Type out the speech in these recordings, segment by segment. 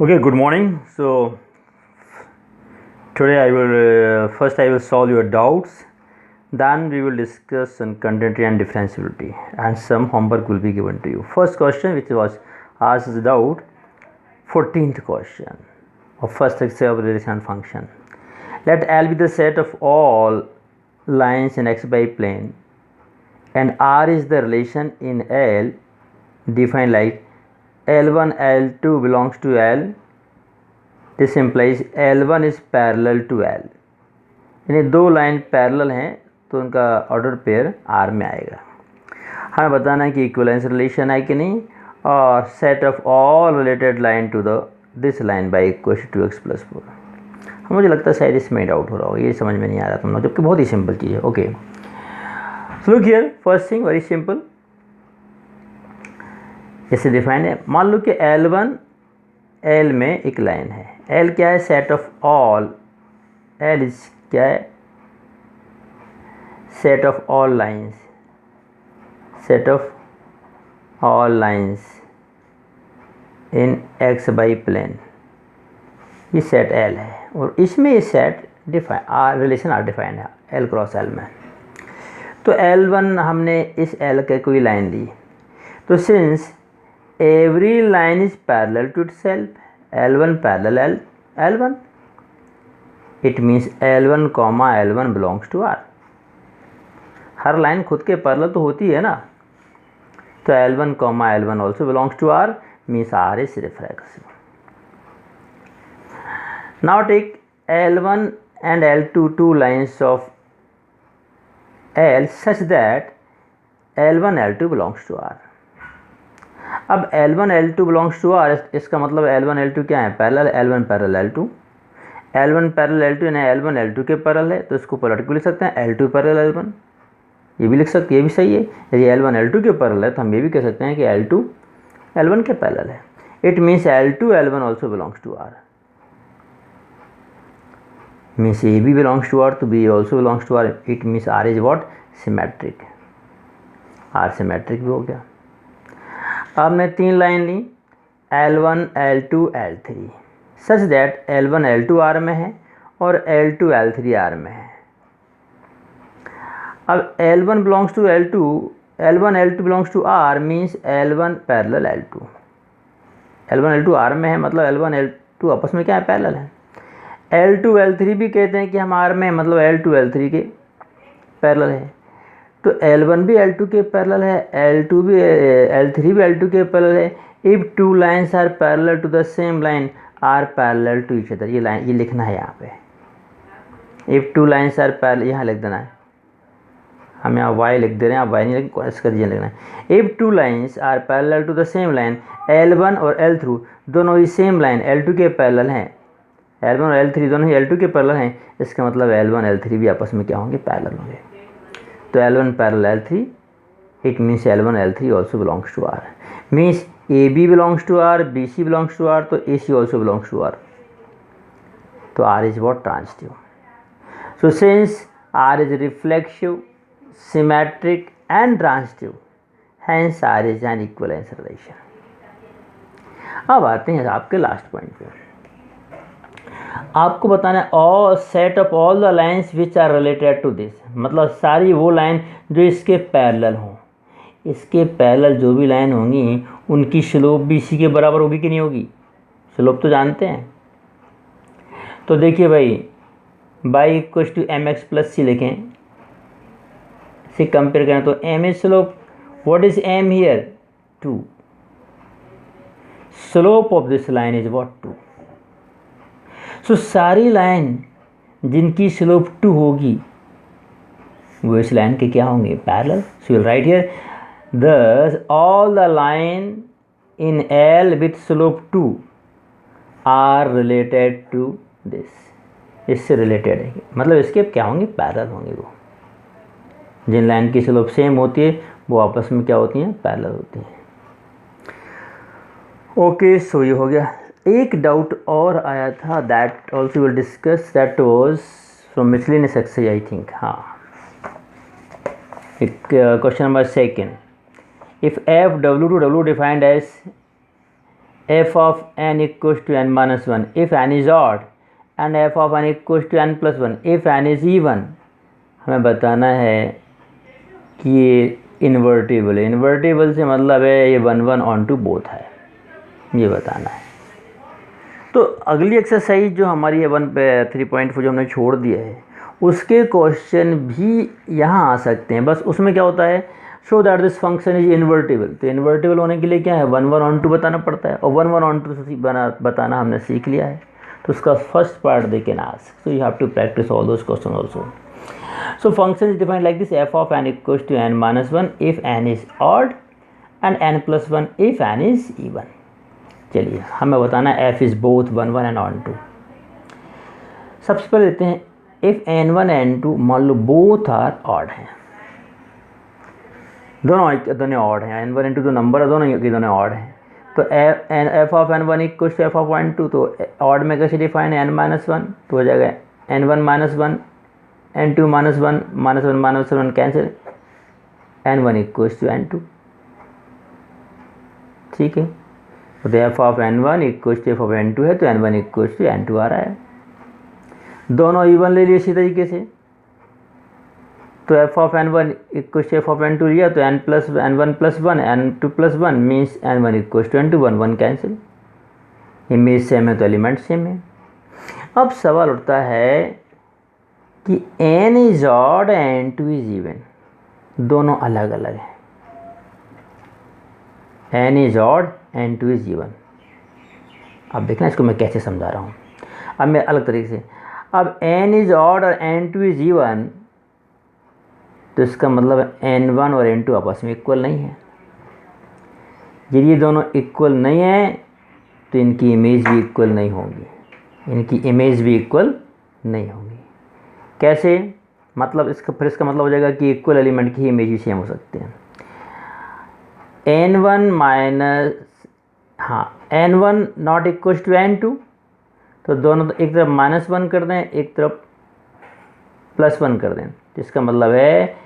Okay, good morning. So today I will first I will solve your doubts. Then we will discuss on continuity and differentiability, and some homework will be given to you. First question, which was asked as a doubt, 14th question of first example of relation function. Let L be the set of all lines in x by plane, and R is the relation in L defined like L1 L2 belongs to L. This implies L1 is parallel to L, यानी दो line parallel हैं तो उनका order pair R में आएगा। हमें बताना है कि इक्विवेलेंस रिलेशन है कि नहीं, और set of all related line to the this line by equation 2x+4। मुझे लगता है शायद इसमें डाउट हो रहा होगा, ये समझ में नहीं आ रहा तुम लोग, जबकि बहुत ही सिंपल चीज़ है। Okay, so look here, first thing very simple, जैसे डिफाइन है, मान लो कि L1 L में एक लाइन है। L क्या है? Set of all. L is क्या है? Set of all lines, set of all lines in x by plane, ये सेट L है, और इसमें ये सेट डिफाइन रिलेशन R डिफाइन है L क्रॉस L में। तो L1 हमने इस L के कोई लाइन ली, तो since every line is parallel to itself, L1 parallel L1, it means L1 comma L1 belongs to R। Her line खुद के पैरेलल तो होती है ना, तो L1 comma L1 also belongs to R, means R is reflexive। Now take L1 and L2, two lines of L such that L1 L2 belongs to R। अब L1 L2 belongs to R, इसका मतलब L1 L2 क्या है? Parallel, L1 parallel L2, L1 parallel L2 यानी L1 L2 के parallel है, तो इसको पॉलिटिकली लिख सकते हैं L2 पैरेलल L1, ये भी लिख सकते हैं, ये भी सही है। यदि L1 L2 के पैरेलल है तो हम ये भी कह सकते हैं कि L2 L1 के पैरेलल है। It means L2 L1 also belongs to R, means A B belongs to R तो B also belongs to R। It means R is what? Symmetric. R symmetric भी हो गया। अब मैं तीन लाइन ली, L1 L2 L3, such that L1 L2 R में है और L2 L3 R में है। अब L1 belongs to L2, L1 L2 belongs to R, means L1 parallel L2। L1 L2 R में है, मतलब L1 L2 आपस में क्या है? पैरेलल है। L2 L3 भी कहते हैं कि हम R में, मतलब L2 L3 के पैरेलल है, तो L1 भी L2 के पैरेलल है, L2 भी L3 भी L2 के पैरेलल है। If two lines are parallel to the same line are parallel to each other, ये लाइन ये लिखना है यहाँ पे। If two lines are parallel, यहाँ लिख देना है, हम यहाँ y लिख दे रहे हैं, आप y नहीं लिख, इसका रीजन लिखना है। If two lines are parallel to the same line, L1 और L3 दोनों ही सेम लाइन L2 के पैरेलल हैं, L1 और L3 दोनों ही L2 के पैरेलल हैं, इसका मतलब L1 L3 भी आपस में क्या होंगे? पैरेलल होंगे। तो L1 parallel L3, it means L1 L3 also belongs to R, means AB belongs to R, BC belongs to R, तो AC also belongs to R, तो R is what? Transitive। So since R is reflexive, symmetric and transitive, hence R is an equivalence relation। अब आते हैं आपके last point पे, आपको बताना है all set of all the lines which are related to this, मतलब सारी वो लाइन जो इसके पैरेलल हों, इसके पैरेलल जो भी लाइन होंगी उनकी स्लोप भी इसी के बराबर होगी कि नहीं होगी? स्लोप तो जानते हैं, तो देखिए भाई, y equal to mx plus c लिखें, से कंपेयर करें तो m is slope, what is m here? 2, slope of this line is what? 2। So सारी लाइन जिनकी स्लोप 2 होगी वो इस लाइन के क्या होंगे? Parallel. So you right here, thus all the line in L with slope 2 are related to this, इससे related है, मतलब इसके क्या होंगे? पैरेलल होंगे। वो जिन लाइन की स्लोप सेम होती है वो आपस में क्या होती हैं? पैरेलल होती हैं। ओके, सो ये हो गया। एक डाउट और आया था, that also will discuss, that was from miscellaneous exercise I think. हाँ, question number second, if f w to w defined as f of n equals to n minus 1 if n is odd and f of n equals to n plus 1 if n is even। हमें बताना है कि ये invertible है। Invertible से मतलब है ये 1 1 ऑन टू बोथ है, ये बताना है। तो अगली एक्सरसाइज जो हमारी है 3.4 जो हमने छोड़ दिया है, उसके क्वेश्चन भी यहाँ आ सकते हैं। बस उसमें क्या होता है, show that this function is invertible. तो इन्वर्टिबल होने के लिए क्या है, 1 1 ऑन टू बताना पड़ता है, और 1 1 ऑन टू बताना हमने सीख लिया है। तो उसका first part they can ask, so you have to practise all those question also. So function is defined like this: f of n equals to n minus 1 if n is odd and n plus 1 if n is even। चलिए हमें बताना है f is both 1 1 and on 2। सबसे पहले लेते हैं if n1 n2 मान लो both are odd हैं, दोनों ऑड हैं, n1 n2 जो नंबर है दोनों ऑड हैं। तो f of n1 equal to f of n2, तो ऑड में कैसे डिफाइन है, n माइनस 1, तो हो जाएगा n1 minus 1 n2 minus 1 minus 1 cancel, n1 equal to n2। ठीक है, तो f of n1 equal to f of n2 है, तो n1 इक्वल टू n2 आ रहा है। दोनों इवन ले लिए इसी तरीके से, तो f of n1 equal to f of n2 लिया, तो n1 plus 1 n2 plus 1 means n1 equal to n2, 1 1 cancel. Image same है तो एलिमेंट सेम है। अब सवाल उठता है कि n is odd n2 is even, दोनों अलग अलग हैं। n is odd n2 is even. अब देखना इसको मैं कैसे समझा रहा हूँ, अब मैं अलग तरीके से। अब n इज ऑड और n2 इज इवन, तो इसका मतलब n1 और n2 आपस में इक्वल नहीं है। यदि ये दोनों इक्वल नहीं है तो इनकी इमेज भी इक्वल नहीं होगी, इनकी इमेज भी इक्वल नहीं होगी। कैसे, मतलब इसका मतलब हो जाएगा कि इक्वल एलिमेंट की इमेज भी सेम हो सकते हैं। n1 minus n1 not equal to n2, तो दोनों एक तरफ -1 कर दें, एक तरफ +1 कर दें, जिसका मतलब है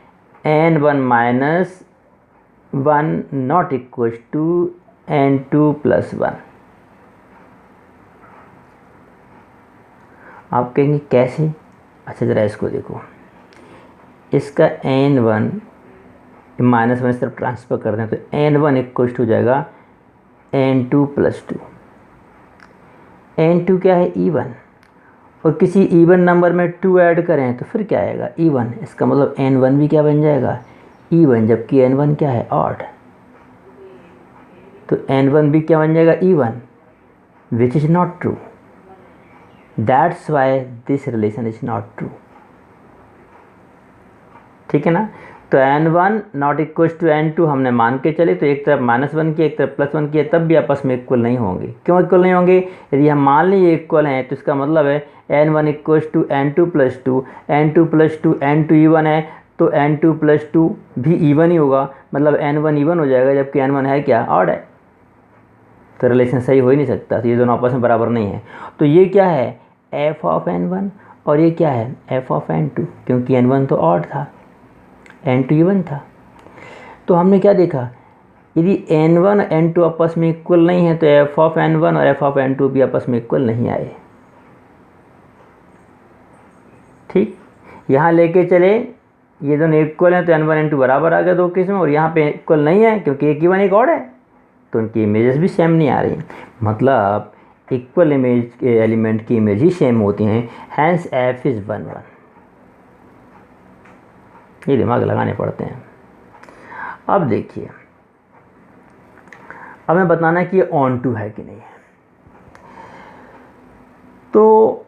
n1 minus 1 not equal to n2 plus 1। आप कहेंगे कैसे, अच्छा ज़रा इसको देखो, इसका n1 -1 इस तरफ ट्रांसफ़र कर दें, तो n1 इक्वल टू हो जाएगा n2 प्लस 2। n2 क्या है, इवन, और किसी इवन नंबर में 2 ऐड करें तो फिर क्या आएगा, इवन। इसका मतलब n1 भी क्या बन जाएगा, इवन, जबकि n1 क्या है, ऑड। तो n1 भी क्या बन जाएगा, even, which is not true. That's why this relation is not true. ठीक है ना। तो n1 not equal to n2 हमने मान के चले, तो एक तरफ -1 किया, एक तरफ +1 किया, तब भी आपस में इक्वल नहीं होंगे। क्यों इक्वल नहीं होंगे, यदि हम मान लें ये इक्वल हैं, तो इसका मतलब है n1 equal to n2 plus 2, n2 plus 2 n2 even है, तो n2 प्लस 2 भी इवन ही होगा, मतलब n1 इवन हो जाएगा, जबकि n1 है क्या, ऑड है। तो रिलेशन सही हो ही नहीं सकता, तो ये दोनों आपस में बराबर नहीं है। तो ये क्या है, f ऑफ n1, और ये क्या है, f ऑफ n2, क्योंकि n1 तो ऑड था, n2 इवन था। तो हमने क्या देखा, यदि n1 n2 आपस में इक्वल नहीं है, तो f ऑफ n1 और f ऑफ n2 भी आपस में इक्वल नहीं आए। ठीक, यहाँ लेके चले, ये दोनों इक्वल हैं, तो n1 n2 बराबर आ गए दो केस में, और यहाँ पे इक्वल नहीं है क्योंकि एक इवन एक ऑड है, तो उनकी इमेजेस भी सेम नहीं आ रही। मतलब इक्वल इमेज के एलिमेंट की इमेज ही सेम होती हैं, हैंस f इज़ 1 1। ये दिमाग लगाने पड़ते हैं। अब देखिए, अब हमें बताना है कि ये ऑन टू है कि नहीं है। तो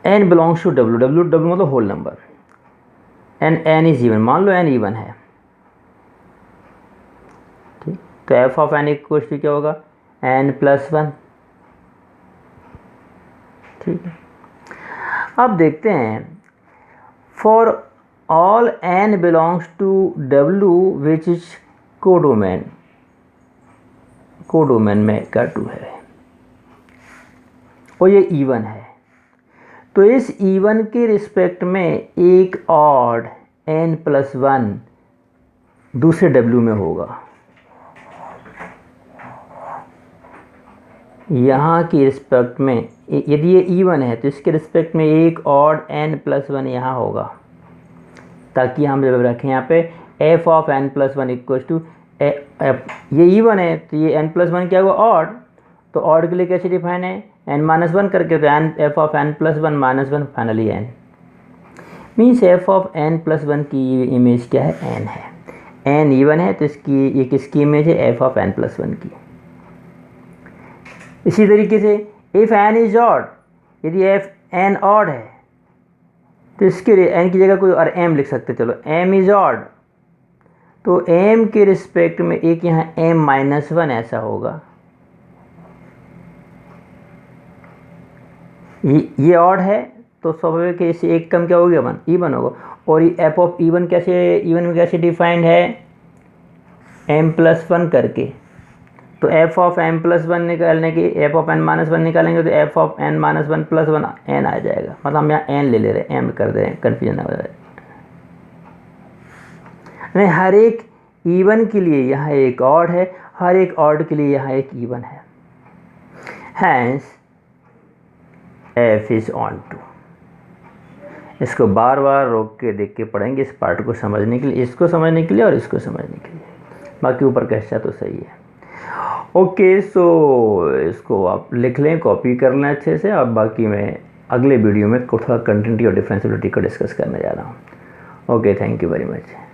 n belongs to w, w मतलब whole number, and n is even, मान लो n इवन है। ठीक, तो f of n equal to क्या होगा, n प्लस 1। ठीक है, अब देखते हैं, for all n belongs to w which is codomain, codomain में का 2 है और ये इवन है, तो इस इवन के रिस्पेक्ट में एक ऑड n प्लस 1 दूसरे w में होगा। यहाँ की रिस्पेक्ट में यदि ये इवन है तो इसके रिस्पेक्ट में एक ऑड n+1 यहाँ होगा, ताकि हम जब रखें यहाँ पे f of n+1 equal to ये इवन है तो ये n+1 क्या हुआ ऑड, तो ऑड के लिए कैसे डिफाइन है n-1 करके, तो f of n+1 -1 finally n means f of n+1 की इमेज क्या है n है, n इवन है तो इसकी ये किसकी इमेज है f ऑफ n+1 की। इसी तरीके से इफ़ n इज ऑड, यदि f n ऑड है तो इसके लिए n की जगह कोई और m लिख सकते, चलो m इज ऑड, तो m के रिस्पेक्ट में एक यहाँ m-1 ऐसा होगा, ये ऑड है तो स्वाभाविक है इसे एक कम क्या हो गया इवन होगा। और ये f ऑफ इवन कैसे, इवन में कैसे डिफाइंड है m+1 करके, तो f ऑफ m+1 निकालने की f ऑफ n-1 निकालेंगे तो f ऑफ n-1 + 1 n आ जाएगा, मतलब हम यहाँ n ले ले रहे हैं, m कर दे रहे हैं, कन्फ्यूजन हो जाए। नहीं, हर एक इवन के लिए यहाँ एक ऑड है, हर एक ऑड के लिए यहाँ एक इवन है, hence f is onto. इसको बार बार रोक के देख के पढ़ेंगे इस पार्ट को समझने के लिए, इसको समझने के लिए और इसको समझने के लिए, बाकी ऊपर का हिस्सा तो सही है। ओके, सो इसको आप लिख लें, कॉपी कर लें अच्छे से, और बाकी मैं अगले वीडियो में थोड़ा कंटिन्यूटी और डिफरेंशिएबिलिटी को डिस्कस करने जा रहा हूँ। Okay, thank you very much.